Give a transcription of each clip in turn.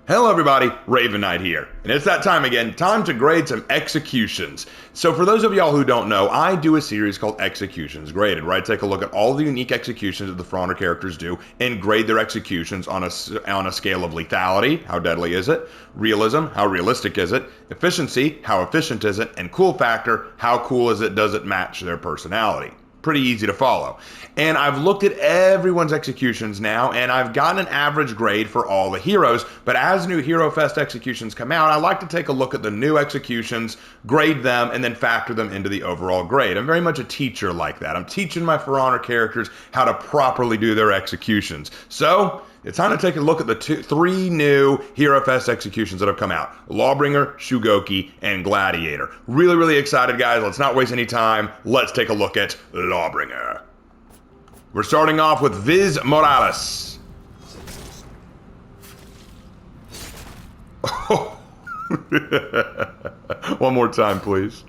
Hello everybody, Raven Knight here, and it's that time again, time to grade some executions. So for those of y'all who don't know, I do a series called Executions Graded, where I take a look at all the unique executions that the For Honor characters do and grade their executions on a scale of lethality, how deadly is it, realism, how realistic is it, efficiency, how efficient is it, and cool factor, how cool is it, does it match their personality. Pretty easy to follow. And I've looked at everyone's executions now, and I've gotten an average grade for all the heroes, but as new Hero Fest executions come out, I like to take a look at the new executions, grade them, and then factor them into the overall grade. I'm very much a teacher like that. I'm teaching my For Honor characters how to properly do their executions. So, it's time to take a look at the three new Hero Fest executions that have come out. Lawbringer, Shugoki, and Gladiator. Really excited, guys. Let's not waste any time. Let's take a look at Lawbringer. We're starting off with Vis Moralis. One more time, please.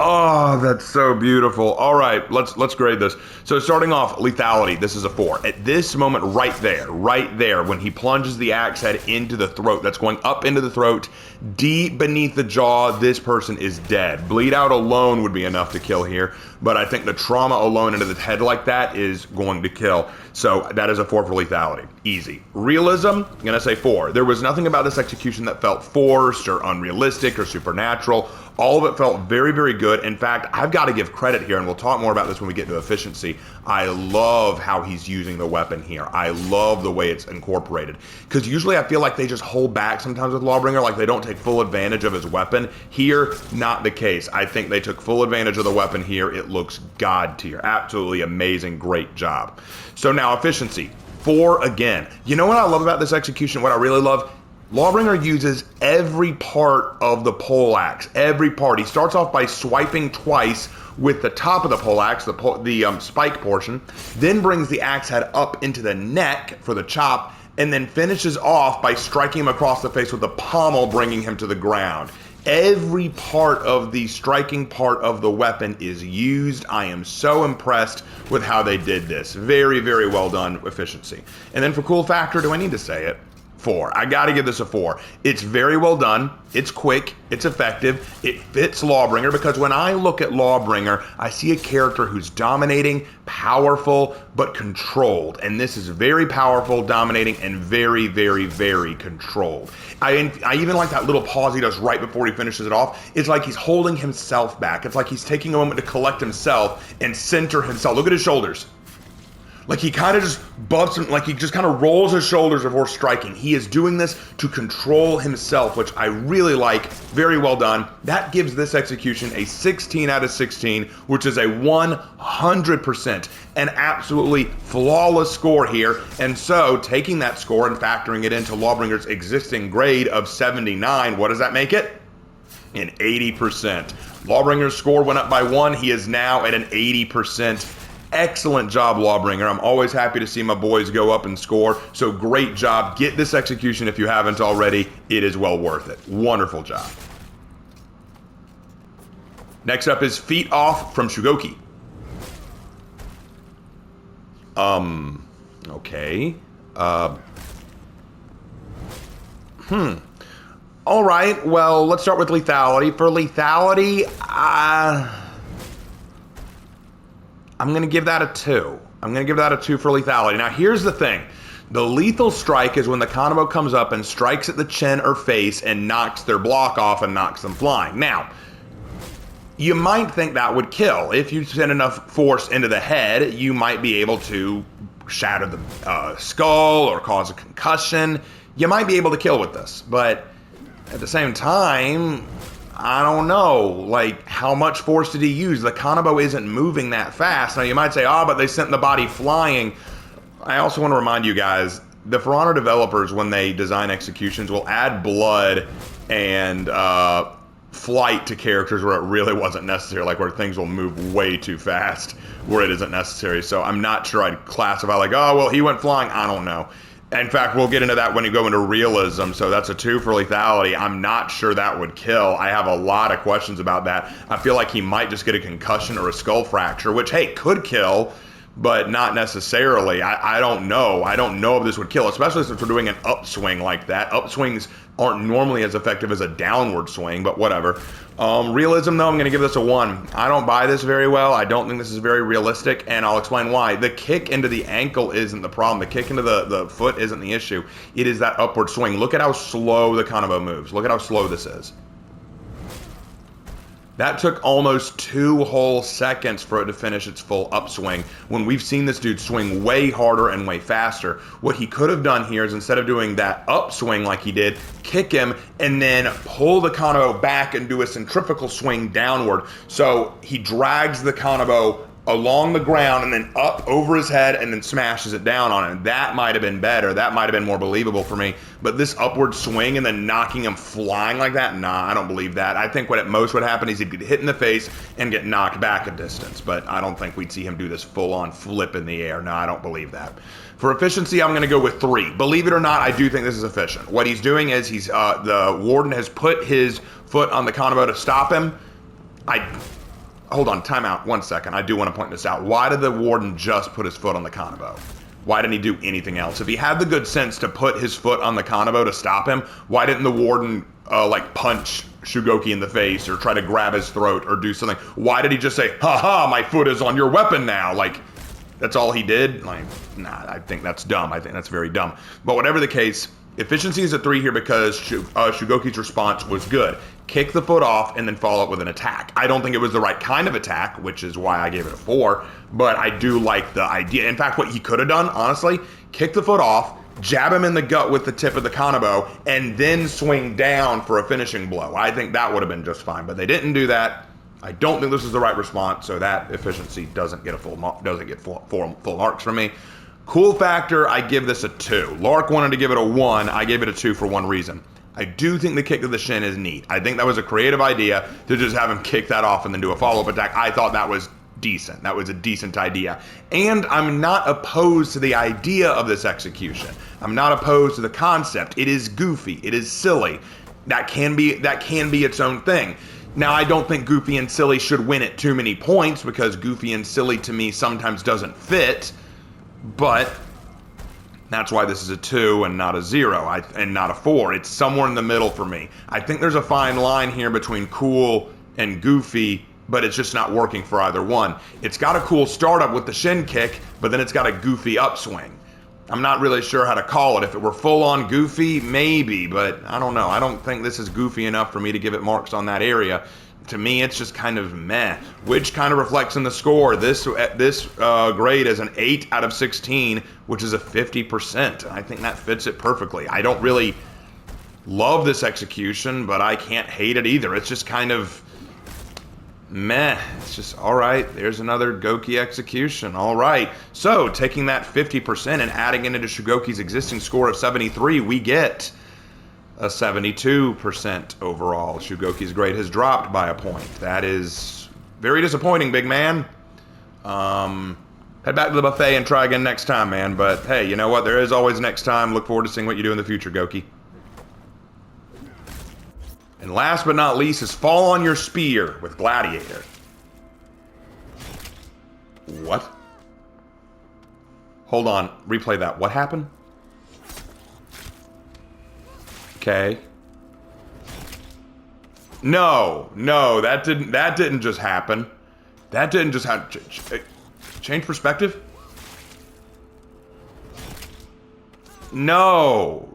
Oh, that's so beautiful. All right, let's grade this. So starting off, lethality, this is a 4. At this moment right there, when he plunges the axe head into the throat, that's going up into the throat, deep beneath the jaw, this person is dead. Bleed out alone would be enough to kill here, but I think the trauma alone into the head like that is going to kill. So that is a 4 for lethality. Easy. Realism, I'm gonna say 4. There was nothing about this execution that felt forced or unrealistic or supernatural. All of it felt very good. In fact, I've got to give credit here, and we'll talk more about this when we get to efficiency. I love how he's using the weapon here. I love the way it's incorporated. Because usually I feel like they just hold back sometimes with Lawbringer, like they don't take full advantage of his weapon. Here, not the case. I think they took full advantage of the weapon here. It looks god tier. Absolutely amazing. Great job. So now efficiency. 4 again. You know what I love about this execution? What I really love? Lawbringer uses every part of the poleaxe, every part. He starts off by swiping twice with the top of the poleaxe, the spike portion, then brings the axe head up into the neck for the chop, and then finishes off by striking him across the face with the pommel, bringing him to the ground. Every part of the striking part of the weapon is used. I am so impressed with how they did this. Very well done efficiency. And then for cool factor, do I need to say it? 4. I gotta give this a 4. It's very well done. It's quick. It's effective. It fits Lawbringer because when I look at Lawbringer, I see a character who's dominating, powerful, but controlled. And this is very powerful, dominating, and very controlled. I even like that little pause he does right before he finishes it off. It's like he's holding himself back. It's like he's taking a moment to collect himself and center himself. Look at his shoulders. Like he kind of just buffs him, like he just kind of rolls his shoulders before striking. He is doing this to control himself, which I really like. Very well done. That gives this execution a 16 out of 16, which is a 100%, an absolutely flawless score here. And so taking that score and factoring it into Lawbringer's existing grade of 79, what does that make it? An 80%. Lawbringer's score went up by 1. He is now at an 80%. Excellent job, Lawbringer. I'm always happy to see my boys go up and score. So great job. Get this execution if you haven't already. It is well worth it. Wonderful job. Next up is Feet Off from Shugoki. Okay. All right. Well, let's start with lethality. For lethality, I'm going to give that a 2. I'm going to give that a 2 for lethality. Now, here's the thing. The lethal strike is when the combo comes up and strikes at the chin or face and knocks their block off and knocks them flying. Now, you might think that would kill. If you send enough force into the head, you might be able to shatter the skull or cause a concussion. You might be able to kill with this. But at the same time, I don't know, like, how much force did he use? The combo isn't moving that fast. Now, you might say, but they sent the body flying. I also want to remind you guys, the For Honor developers, when they design executions, will add blood and flight to characters where it really wasn't necessary, like where things will move way too fast where it isn't necessary. So I'm not sure I'd classify like, he went flying. I don't know. In fact, we'll get into that when you go into realism, so that's a 2 for lethality. I'm not sure that would kill. I have a lot of questions about that. I feel like he might just get a concussion or a skull fracture, which, hey, could kill, but not necessarily. I don't know. I don't know if this would kill, especially since we're doing an upswing like that. Upswings aren't normally as effective as a downward swing, but whatever. Realism, though, I'm going to give this a 1. I don't buy this very well. I don't think this is very realistic, and I'll explain why. The kick into the ankle isn't the problem. The kick into the foot isn't the issue. It is that upward swing. Look at how slow the Kanebo moves. Look at how slow this is. That took almost 2 whole seconds for it to finish its full upswing, when we've seen this dude swing way harder and way faster. What he could have done here is, instead of doing that upswing like he did, kick him and then pull the Kanebo back and do a centrifugal swing downward. So he drags the Kanebo along the ground and then up over his head and then smashes it down on it. That might have been better. That might have been more believable for me. But this upward swing and then knocking him flying like that, nah, I don't believe that. I think what at most would happen is he'd get hit in the face and get knocked back a distance. But I don't think we'd see him do this full-on flip in the air. No, I don't believe that. For efficiency, I'm going to go with 3. Believe it or not, I do think this is efficient. What he's doing is the warden has put his foot on the Kanebo to stop him. Hold on, time out, 1 second. I do want to point this out. Why did the warden just put his foot on the Kanebo? Why didn't he do anything else? If he had the good sense to put his foot on the Kanebo to stop him, why didn't the warden punch Shugoki in the face or try to grab his throat or do something? Why did he just say, "Ha, my foot is on your weapon now"? That's all he did? Nah, I think that's dumb. I think that's very dumb. But whatever the case, efficiency is a 3 here because Shugoki's response was good. Kick the foot off and then follow up with an attack. I don't think it was the right kind of attack, which is why I gave it a 4, but I do like the idea. In fact, what he could have done, honestly, kick the foot off, jab him in the gut with the tip of the Kanebo, and then swing down for a finishing blow. I think that would have been just fine, but they didn't do that. I don't think this is the right response, so that efficiency doesn't get full marks from me. Cool factor, I give this a 2. Lark wanted to give it a 1. I gave it a 2 for one reason. I do think the kick to the shin is neat. I think that was a creative idea to just have him kick that off and then do a follow-up attack. I thought that was decent. That was a decent idea. And I'm not opposed to the idea of this execution. I'm not opposed to the concept. It is goofy. It is silly. That can be its own thing. Now, I don't think goofy and silly should win at too many points because goofy and silly to me sometimes doesn't fit. But that's why this is a 2 and not a 0 and not a 4. It's somewhere in the middle for me. I think there's a fine line here between cool and goofy, but it's just not working for either one. It's got a cool startup with the shin kick, but then it's got a goofy upswing. I'm not really sure how to call it. If it were full-on goofy, maybe, but I don't know. I don't think this is goofy enough for me to give it marks on that area. To me, it's just kind of meh, which kind of reflects in the score. This grade is an 8 out of 16, which is a 50%. I think that fits it perfectly. I don't really love this execution, but I can't hate it either. It's just kind of meh. It's just, all right, there's another Goki execution. All right. So taking that 50% and adding it into Shugoki's existing score of 73, we get a 72% overall. Shugoki's grade has dropped by a point. That is very disappointing, big man. Head back to the buffet and try again next time, man. But hey, you know what? There is always next time. Look forward to seeing what you do in the future, Goki. And last but not least is Fall on Your Spear with Gladiator. What? Hold on. Replay that. What happened? Okay. No, that didn't just happen. That didn't just happen. Change perspective? No,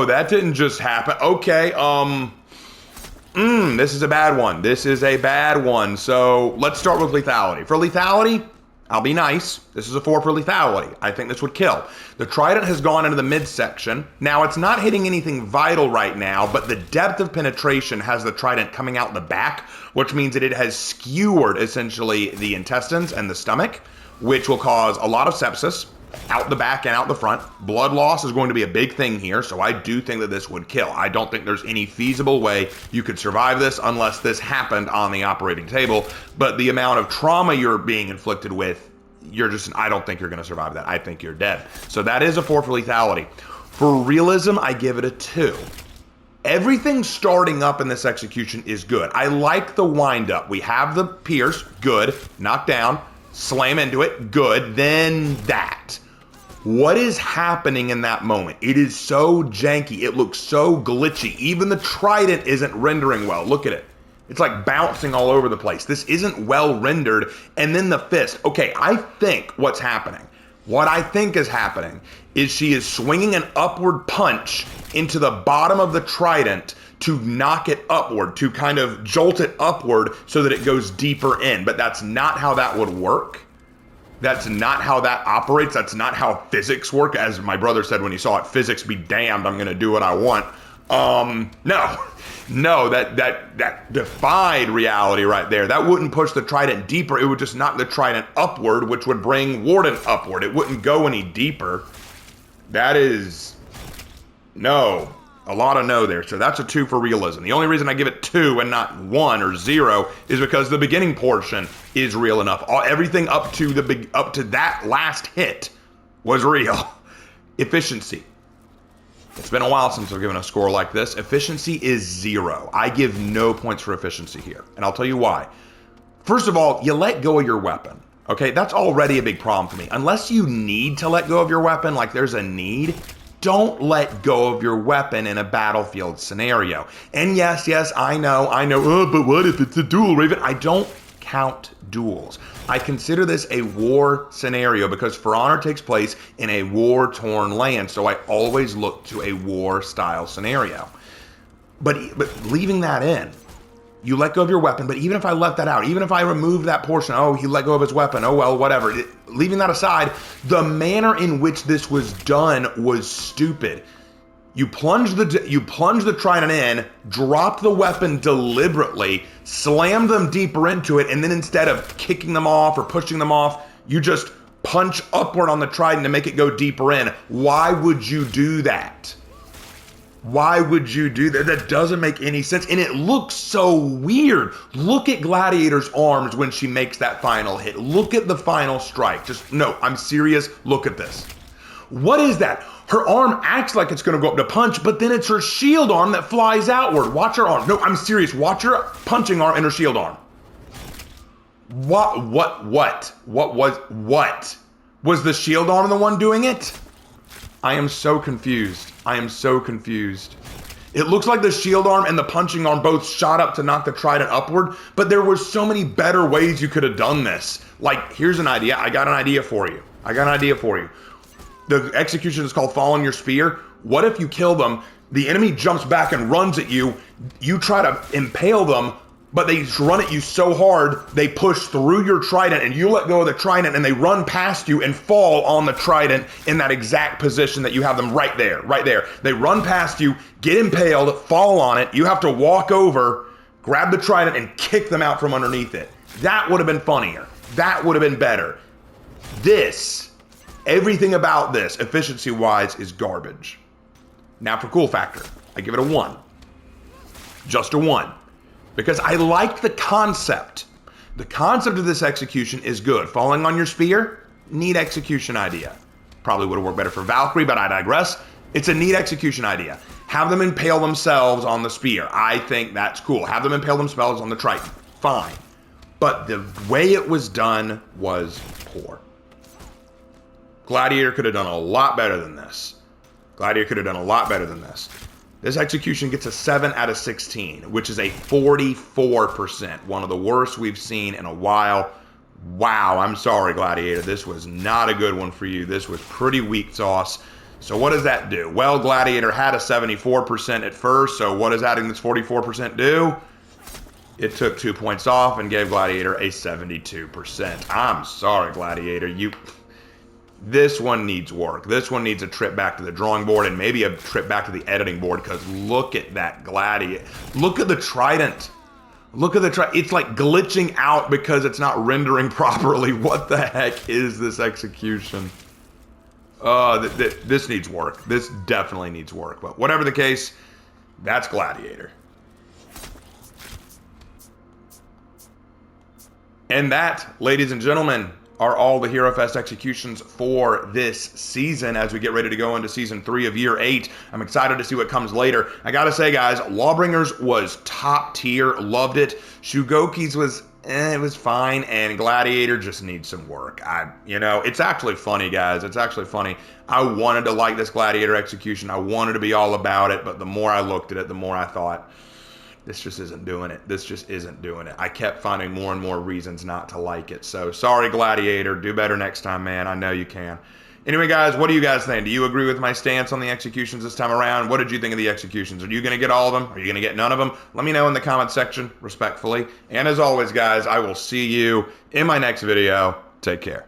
that didn't just happen. Okay, this is a bad one. This is a bad one. So let's start with lethality. For lethality, I'll be nice. This is a 4 for lethality. I think this would kill. The trident has gone into the midsection. Now, it's not hitting anything vital right now, but the depth of penetration has the trident coming out the back, which means that it has skewered, essentially, the intestines and the stomach, which will cause a lot of sepsis out the back and out the front. Blood loss is going to be a big thing here, so I do think that this would kill. I don't think there's any feasible way you could survive this unless this happened on the operating table, but the amount of trauma you're being inflicted with, I don't think you're going to survive that. I think you're dead. So that is a 4 for lethality. For realism, I give it a 2. Everything starting up in this execution is good. I like the wind up. We have the pierce, good, knockdown, Slam into it. Good. Then that. What is happening in that moment? It is so janky. It looks so glitchy. Even the trident isn't rendering well. Look at it. It's like bouncing all over the place. This isn't well rendered. And then the fist. Okay, I think what's happening. What I think is happening is she is swinging an upward punch into the bottom of the trident to knock it upward, to kind of jolt it upward so that it goes deeper in. But that's not how that would work. That's not how that operates. That's not how physics work. As my brother said when he saw it, physics be damned, I'm going to do what I want. No, that defied reality right there. That wouldn't push the trident deeper. It would just knock the trident upward, which would bring Warden upward. It wouldn't go any deeper. That is no. A lot of no there. So that's a 2 for realism. The only reason I give it 2 and not 1 or 0 is because the beginning portion is real enough. Everything up to that last hit was real. Efficiency. It's been a while since I've given a score like this. Efficiency is 0. I give no points for efficiency here. And I'll tell you why. First of all, you let go of your weapon. Okay, that's already a big problem for me. Unless you need to let go of your weapon, like there's a need, don't let go of your weapon in a battlefield scenario. And yes, I know, but what if it's a duel, Raven? I don't count duels. I consider this a war scenario because For Honor takes place in a war-torn land, so I always look to a war-style scenario. But leaving that in, you let go of your weapon, but even if I left that out, even if I removed that portion, oh, he let go of his weapon, oh well, whatever. Leaving that aside, the manner in which this was done was stupid. You plunge the trident in, dropped the weapon deliberately, slammed them deeper into it, and then instead of kicking them off or pushing them off, you just punch upward on the trident to make it go deeper in. Why would you do that? Why would you do that? That doesn't make any sense. And it looks so weird. Look at Gladiator's arms when she makes that final hit. Look at the final strike. No, I'm serious. Look at this. What is that? Her arm acts like it's going to go up to punch, but then it's her shield arm that flies outward. Watch her arm. No, I'm serious. Watch her punching arm and her shield arm. What? Was the shield arm the one doing it? I am so confused. It looks like the shield arm and the punching arm both shot up to knock the trident upward, but there were so many better ways you could have done this. Like, here's an idea. I got an idea for you. The execution is called Fall on Your Spear. What if you kill them, the enemy jumps back and runs at you, you try to impale them, but they run at you so hard, they push through your trident and you let go of the trident and they run past you and fall on the trident in that exact position that you have them right there. They run past you, get impaled, fall on it. You have to walk over, grab the trident and kick them out from underneath it. That would have been funnier. That would have been better. Everything about this, efficiency-wise, is garbage. Now for cool factor, I give it a 1. Just a 1. Because I liked the concept. The concept of this execution is good. Falling on your spear, neat execution idea. Probably would have worked better for Valkyrie, but I digress. It's a neat execution idea. Have them impale themselves on the spear. I think that's cool. Have them impale themselves on the Triton. Fine. But the way it was done was poor. Gladiator could have done a lot better than this. This execution gets a 7 out of 16, which is a 44%. One of the worst we've seen in a while. Wow, I'm sorry, Gladiator. This was not a good one for you. This was pretty weak sauce. So what does that do? Well, Gladiator had a 74% at first, so what does adding this 44% do? It took 2 points off and gave Gladiator a 72%. I'm sorry, Gladiator. This one needs work. This one needs a trip back to the drawing board and maybe a trip back to the editing board because look at that Gladiator. Look at the trident. It's like glitching out because it's not rendering properly. What the heck is this execution? This needs work. This definitely needs work. But whatever the case, that's Gladiator. And that, ladies and gentlemen, are all the Hero Fest executions for this season as we get ready to go into season 3 of year 8. I'm excited to see what comes later. I gotta say, guys, Lawbringers was top tier. Loved it. Shugoki's was it was fine, and Gladiator just needs some work. It's actually funny, guys. It's actually funny. I wanted to like this Gladiator execution. I wanted to be all about it, but the more I looked at it, the more I thought, this just isn't doing it. This just isn't doing it. I kept finding more and more reasons not to like it. So sorry, Gladiator. Do better next time, man. I know you can. Anyway, guys, what do you guys think? Do you agree with my stance on the executions this time around? What did you think of the executions? Are you going to get all of them? Are you going to get none of them? Let me know in the comment section, respectfully. And as always, guys, I will see you in my next video. Take care.